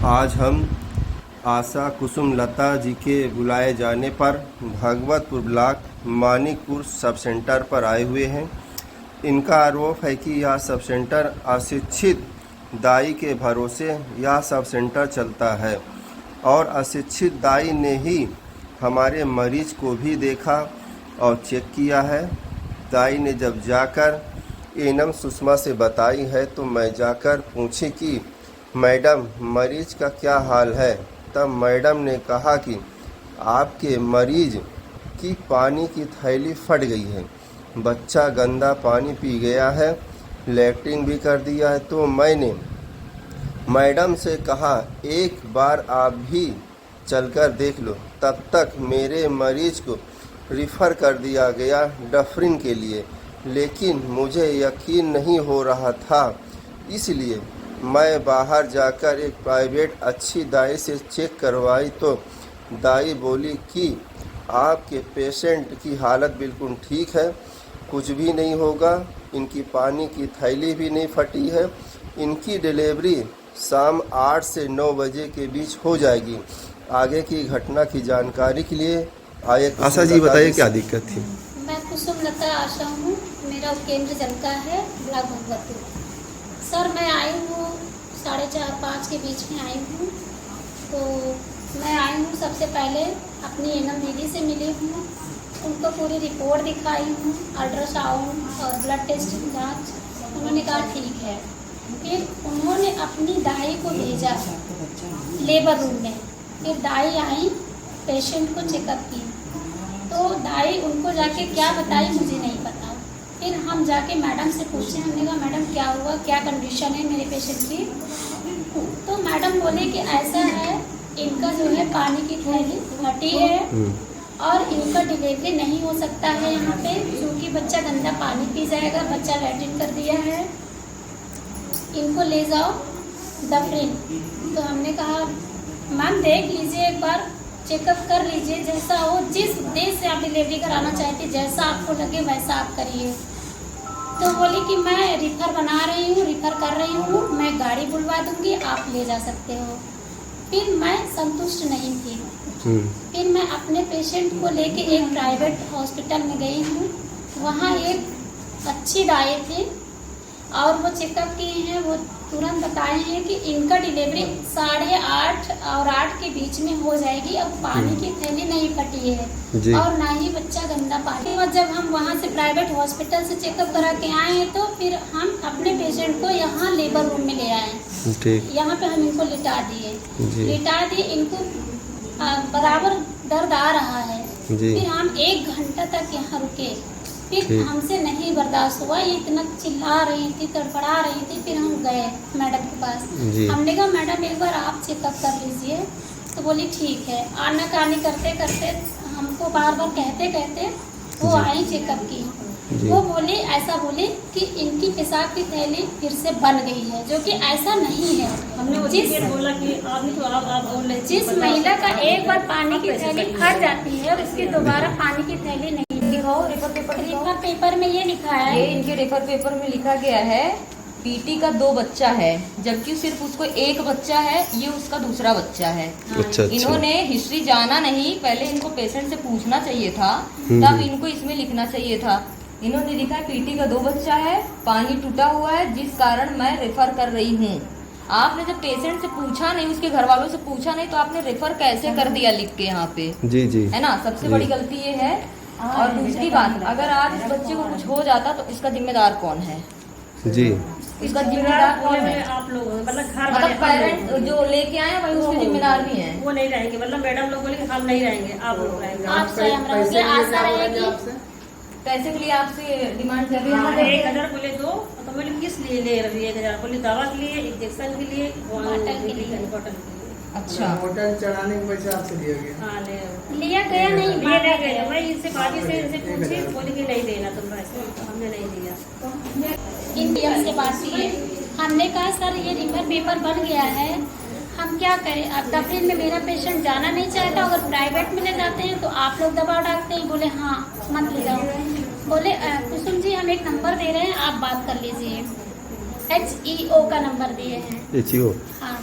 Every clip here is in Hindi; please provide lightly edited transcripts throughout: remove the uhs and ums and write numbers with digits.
आज हम आशा कुसुम लता जी के बुलाए जाने पर Bhagwatpur block Manikpur sub centre पर आए हुए हैं। इनका आरोप है कि यह सब सेंटर अशिक्षित दाई के भरोसे यह सब सेंटर चलता है और अशिक्षित दाई ने ही हमारे मरीज को भी देखा और चेक किया है। दाई ने जब जाकर एनम सुषमा से बताई है तो मैं जाकर पूछी कि मैडम मरीज का क्या हाल है, तब मैडम ने कहा कि आपके मरीज की पानी की थैली फट गई है, बच्चा गंदा पानी पी गया है, लैट्रिन भी कर दिया है। तो मैंने मैडम से कहा एक बार आप भी चलकर देख लो। तब तक मेरे मरीज को रिफ़र कर दिया गया डफरिन के लिए, लेकिन मुझे यकीन नहीं हो रहा था, इसलिए मैं बाहर जाकर एक प्राइवेट अच्छी दाई से चेक करवाई तो दाई बोली कि आपके पेशेंट की हालत बिल्कुल ठीक है, कुछ भी नहीं होगा, इनकी पानी की थैली भी नहीं फटी है, इनकी डिलीवरी शाम 8 से 9 बजे के बीच हो जाएगी। आगे की घटना की जानकारी के लिए आए। आशा जी बताइए क्या दिक्कत थी। मैं कुसुम लता आशा हूँ, मेरा केंद्र जनता है ब्लॉक भगवतपुर। सर मैं आई हूँ 4:30-5 के बीच में आई हूँ। तो मैं आई हूँ सबसे पहले अपनी एनम दीदी से मिली हूँ, उनको पूरी रिपोर्ट दिखाई हूँ, अल्ट्रासाउंड और ब्लड टेस्ट जाँच, उन्होंने कहा ठीक है। फिर उन्होंने अपनी दाई को भेजा लेबर रूम में। फिर दाई आई, पेशेंट को चेकअप की, तो दाई उनको जाके क्या बताई मुझे नहीं पता। फिर हम जाके मैडम से पूछे, हमने कहा मैडम क्या हुआ, क्या कंडीशन है मेरे पेशेंट की। तो मैडम बोले कि ऐसा है, इनका जो है पानी की थैली फटी है और इनका डिलीवरी नहीं हो सकता है यहाँ पे, क्योंकि बच्चा गंदा पानी पी जाएगा, बच्चा लैट्रिन कर दिया है, इनको ले जाओ डफरिन। तो हमने कहा मैम देख लीजिए, एक बार चेकअप कर लीजिए, जैसा हो, जिस देश से आप डिलीवरी कराना चाहते जैसा आपको लगे वैसा आप करिए। तो बोली कि मैं रिफ़र बना रही हूँ, रिफ़र कर रही हूँ, मैं गाड़ी बुलवा दूँगी, आप ले जा सकते हो। फिर मैं संतुष्ट नहीं थी। फिर मैं अपने पेशेंट को लेके एक प्राइवेट हॉस्पिटल में गई हूँ। वहाँ एक अच्छी दाई थी और वो चेकअप किए हैं, वो तुरंत बताए हैं कि इनका डिलीवरी 8:30 और 8 के बीच में हो जाएगी। अब पानी की थैली नहीं फटी है और ना ही बच्चा गंदा पानी। और जब हम वहाँ से प्राइवेट हॉस्पिटल से चेकअप करा के आए हैं तो फिर हम अपने पेशेंट को यहाँ लेबर रूम में ले आए। यहाँ पे हम इनको लिटा दिए, इनको बराबर दर्द आ रहा है। फिर हम 1 घंटा तक यहाँ रुके, फिर हमसे नहीं बर्दाश्त हुआ, ये इतना चिल्ला रही थी, तड़फड़ा रही थी। फिर हम गए मैडम के पास, हमने कहा मैडम एक बार आप चेकअप कर लीजिए। तो बोली ठीक है। आनाकानी करते करते हमको बार बार कहते वो आई चेकअप की। वो बोली ऐसा बोली कि इनकी पेशाब की थैली फिर से बन गई है, जो कि ऐसा नहीं है। हमने बोला कि आप बोल रहे, जिस महिला का एक बार पानी की थैली फट जाती है उसकी दोबारा पानी की थैली नहीं। रेफर पेपर में ये लिखा है, इनके रेफर पेपर में लिखा गया है पीटी का 2 बच्चा है, जबकि सिर्फ उसको 1 बच्चा है, ये उसका दूसरा बच्चा है। अच्छा। इन्होंने हिस्ट्री जाना नहीं, पहले इनको पेशेंट से पूछना चाहिए था, तब इनको इसमें लिखना चाहिए था। इन्होंने लिखा है पीटी का 2 बच्चा है, पानी टूटा हुआ है, जिस कारण मैं रेफर कर रही हूँ। आपने जब पेशेंट से पूछा नहीं, उसके घर वालों से पूछा नहीं, तो आपने रेफर कैसे कर दिया लिख के यहाँ पे? जी है ना, सबसे बड़ी गलती ये है। और दूसरी बात, अगर आज इस बच्चे को कुछ हो जाता तो इसका जिम्मेदार कौन है? जी, इसका जिम्मेदार कौन है? आप लोग, मतलब पेरेंट जो लेके आए वही उसके जिम्मेदार भी हैं। वो नहीं रहेंगे, मतलब मैडम लोग बोले कि हम नहीं रहेंगे, आप लोग रहेंगे। आप स्वयं रहोगे, आशा रहेगी। पैसे के लिए आपसे डिमांड कर रही है 1000 बोले दो, तो बोले किस लिए ले रही है 1000? बोले दवा के लिए, इंजेक्शन के लिए, बॉटल के लिए। अच्छा, होटल चढ़ाने के पैसे आपसे लिया गया? हाँ लिया गया नहीं, लिया गया। मैं इनसे बाजी से इनसे पूछी, बोली कि नहीं देना तुम पैसे, तो हमने नहीं दिया। इन DM से बात की, हमने कहा सर ये रिफर पेपर बन गया है, हम क्या करें? अब डफरिन में मेरा पेशेंट जाना नहीं चाहता, अगर प्राइवेट में ले जाते हैं तो आप लोग दबाव डालते हैं। बोले हाँ मत ले जाओ। बोले कुसुम जी हम एक नंबर दे रहे हैं, आप बात कर लीजिए। HEO का नंबर दिए हैं। HEO? हाँ।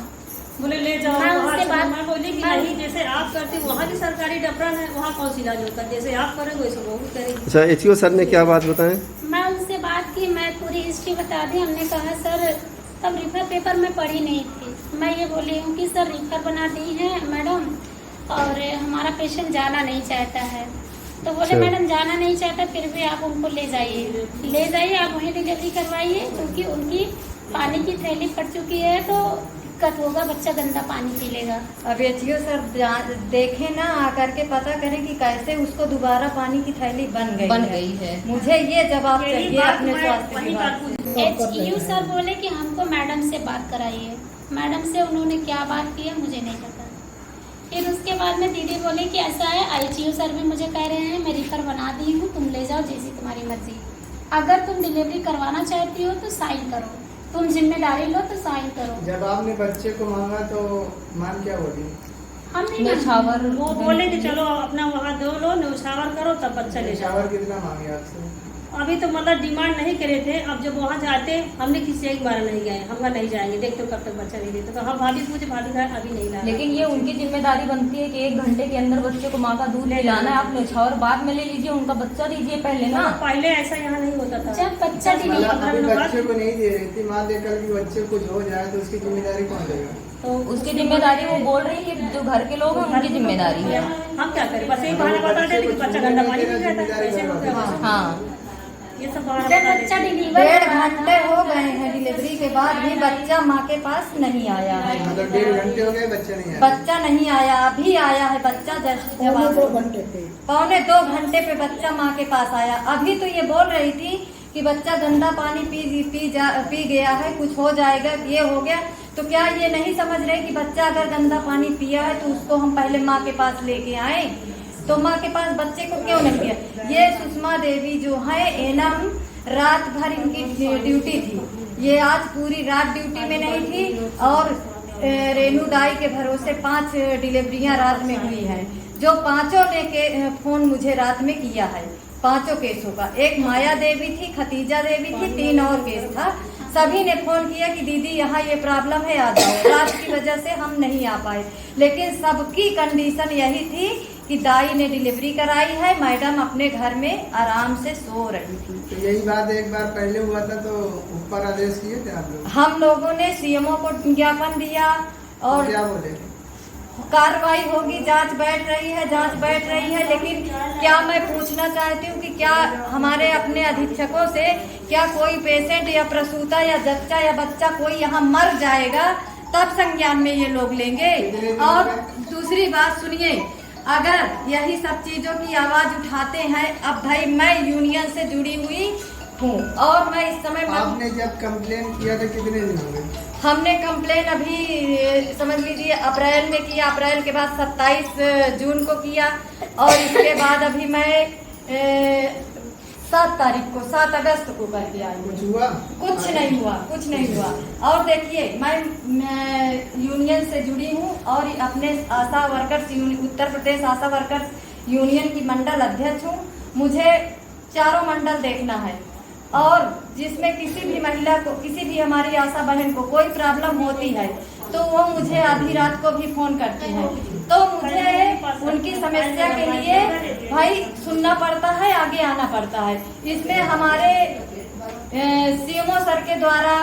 बोले ले जाओ मैं वहाँ उससे से। बात- मैं बोली कि मैं- नहीं, जैसे आप करते वहाँ भी सरकारी डॉक्टर है, वहाँ कौन सी इलाज होता है, जैसे आप करेंगे वैसे वो भी करेंगे। अच्छा, एचओ सर ने क्या बात बताएं? मैं उनसे बात की, मैं पूरी हिस्ट्री बता दी। हमने कहा सर, तब रिफर पेपर में पढ़ी नहीं थी। मैं ये बोली हूँ कि सर रिफर बना दी है मैडम, और हमारा पेशेंट जाना नहीं चाहता है। तो बोले अच्छा। मैडम जाना नहीं चाहता, फिर भी आप उनको ले जाइए, आप वहीं डिलीवरी करवाइए, क्योंकि उनकी पानी की थैली फट चुकी है तो दिक्कत होगा, बच्चा गंदा पानी पी लेगा। अब एचओ सर देखें ना, आकर के पता करें कि कैसे उसको दोबारा पानी की थैली बन गई है। मुझे ये जवाब यही चाहिए बात अपने मैं स्वास्थ्य वही विभाग बात से। एचयू सर बोले कि हमको मैडम से बात कराइए। मैडम से उन्होंने क्या बात की है मुझे नहीं पता। फिर उसके बाद में दीदी बोली कि ऐसा है, आईसीयू सर भी मुझे कह रहे हैं मैं रिफर बना दी हूँ, तुम ले जाओ जैसी तुम्हारी मर्जी। अगर तुम डिलीवरी करवाना चाहती हो तो साइन करो, तुम जिम्मेदारी लो तो साइन करो। जब आपने बच्चे को मांगा तो मैम क्या बोली? हम नहीं न्यौछावर वो बोले कि चलो अपना वहाँ दो लो, न्यौछावर करो, तब बच्चा ले जाओ। शावर कितना मांगे आपसे? अभी तो मतलब डिमांड नहीं करे थे। अब जब वहाँ जाते, हमने किसी एक बार नहीं गए, हम नहीं जाएंगे, देखते हो कब तक बच्चा नहीं देते। तो हम भाभी पूछे, भाभी घर अभी नहीं ला। लेकिन ये उनकी जिम्मेदारी बनती है कि 1 घंटे के अंदर बच्चे को माँ का दूध पिलाना है। आप न्यौछावर बाद में ले लीजिए, उनका बच्चा दीजिए पहले ना। पहले ऐसा यहाँ नहीं होता था। जब बच्चा मतलब अभी मतलब बच्चे को नहीं दे रही थी, मान लेकर कि बच्चे को कुछ हो जाए तो उसकी जिम्मेदारी कौन लेगा? तो उसकी जिम्मेदारी वो बोल रही है कि जो घर के लोग हैं उनकी जिम्मेदारी है। हम क्या करें, बस यही बहाना बता देते कि बच्चा गंदा पानी पी जाता है, ऐसे होता है। हाँ, ये सब बहाना जब बता बच्चा देते। डिलीवर 1.5 घंटे हो गए हैं डिलीवरी के बाद भी बच्चा माँ के पास नहीं आया है। मतलब 1.5 घंटे हो गए, बच्चा नहीं आया। बच्चा नहीं आया, अभी आया है बच्चा जस्ट जवाब 2 घंटे पे। 1.25 घंटे पे बच्चा माँ के पास आया। अभी तो ये बोल रही थी कि बच्चा गंदा पानी पी गया है, कुछ हो जाएगा, ये हो गया। तो क्या ये नहीं समझ रहे कि बच्चा अगर गंदा पानी पिया है तो उसको हम पहले माँ के पास लेके आए? तो माँ के पास बच्चे को क्यों नहीं किया? ये सुषमा देवी जो है एनम, रात भर इनकी ड्यूटी थी। ये आज पूरी रात ड्यूटी में नहीं थी, और रेणु दाई के भरोसे 5 डिलीवरियां रात में हुई है, जो 5 ने फोन मुझे रात में किया है। 5 केसों का, एक माया देवी थी, खतीजा देवी थी, 3 और केस था। सभी ने फोन किया कि दीदी यहाँ ये प्रॉब्लम है, आ जाओ। रात की वजह से हम नहीं आ पाए, लेकिन सबकी कंडीशन यही थी कि दाई ने डिलीवरी कराई है, मैडम अपने घर में आराम से सो रही थी। तो यही बात एक बार पहले हुआ था तो ऊपर आदेश किए थे आप लोग? हम लोगों ने सीएमओ को ज्ञापन दिया और क्या बोले? कार्रवाई होगी, जांच बैठ रही है। लेकिन क्या मैं पूछना चाहती हूँ कि क्या हमारे अपने अधीक्षकों से क्या कोई पेशेंट या प्रसूता या जच्चा या बच्चा कोई यहाँ मर जाएगा तब संज्ञान में ये लोग लेंगे? और दूसरी बात सुनिए, अगर यही सब चीजों की आवाज उठाते हैं, अब भाई मैं यूनियन से जुड़ी हुई हूँ और मैं इस समय आपने जब कंप्लेन किया था कितने दिन हो गए? हमने कंप्लेन अभी समझ लीजिए अप्रैल में किया, अप्रैल के बाद 27 जून को किया, और इसके बाद अभी मैं 7 अगस्त को करके आई। कुछ हुआ? कुछ नहीं हुआ। और देखिए मैं यूनियन से जुड़ी हूँ और अपने आशा वर्कर्स उत्तर प्रदेश आशा वर्कर्स यूनियन की मंडल अध्यक्ष हूँ। मुझे 4 मंडल देखना है, और जिसमें किसी भी महिला को, किसी भी हमारी आशा बहन को कोई प्रॉब्लम होती है तो वो मुझे आधी रात को भी फोन करती हैं। तो मुझे उनकी समस्या के लिए भाई सुनना पड़ता है, आगे आना पड़ता है। इसमें हमारे सीएमओ सर के द्वारा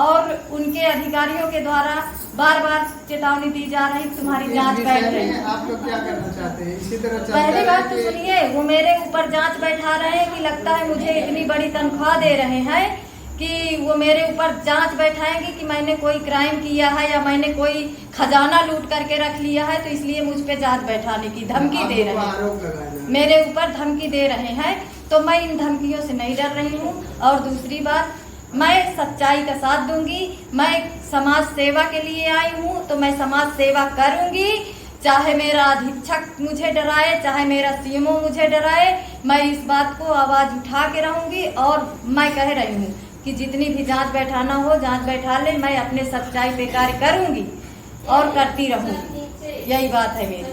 और उनके अधिकारियों के द्वारा बार बार चेतावनी दी जा रही, तुम्हारी जांच बैठ रही है। आप लोग क्या करना चाहते हैं? इसी तरह चलता पहली है बात तो कि- सुनिए, वो मेरे ऊपर जांच बैठा रहे हैं कि लगता है मुझे इतनी बड़ी तनख्वाह दे रहे हैं कि वो मेरे ऊपर जांच बैठाएंगे कि मैंने कोई क्राइम किया है या मैंने कोई खजाना लूट करके रख लिया है, तो इसलिए मुझ पे जांच बैठाने की धमकी दे रहे हैं, आरोप लगाया जा रहा है। मेरे ऊपर धमकी दे रहे हैं। तो मैं इन धमकियों से नहीं डर रही हूँ। और दूसरी बात, मैं सच्चाई का साथ दूंगी। मैं समाज सेवा के लिए आई हूँ तो मैं समाज सेवा करूंगी, चाहे मेरा अधीक्षक मुझे डराए, चाहे मेरा सीएमओ मुझे डराए। मैं इस बात को आवाज उठा के रहूंगी, और मैं कह रही हूँ कि जितनी भी जांच बैठाना हो जांच बैठा ले, मैं अपने सच्चाई पे कार्य करूंगी और करती रहूंगी। यही बात है मेरी।